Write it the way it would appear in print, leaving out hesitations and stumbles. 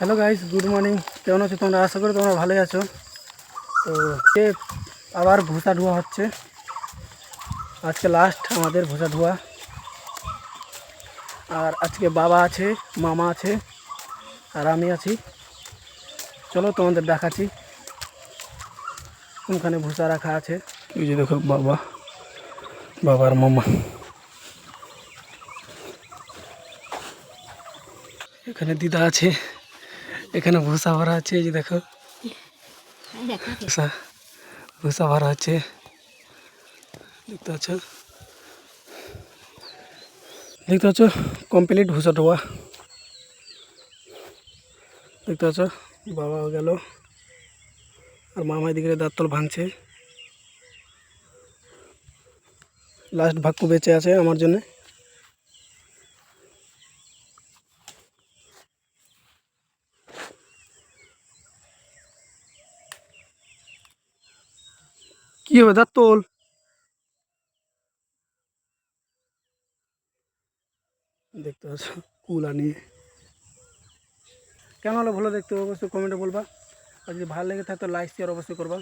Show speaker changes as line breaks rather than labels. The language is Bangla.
Hello guys, good morning. কেমন আছো তোমরা? আশা করি তোমরা ভালোই আছো। তো আবার ভুসা ধোয়া হচ্ছে। আজকে লাস্ট আমাদের ভুসা ধোয়া। আর আজকে বাবা আছে, মামা আছে, আর আমি আছি। চলো তোমাদের দেখাচ্ছি কোনখানে ভুসা রাখা আছে। এই যে দেখো বাবার মামা। এখানে দিদা আছে, এখানে ভুসা ভরা আছে। এই যে দেখো ভুসা ভুসা ভরা আছে, দেখতে পাচ্ছ। দেখতে পাচ্ছ কমপ্লিট ভুসা ধোয়া। দেখতে পাচ্ছ বাবা গেল আর মামা এদিকে দাঁতল ভাঙছে। লাস্ট ভাগ্য বেঁচে আছে আমার জন্য। কি হবে দাঁতল? দেখতে পাচ্ছ কুলা নিয়ে। কেমন হলো ভালো দেখতে অবশ্যই কমেন্টে বলবা। আর যদি ভালো লেগে থাকে তো লাইক শেয়ার অবশ্যই করবা।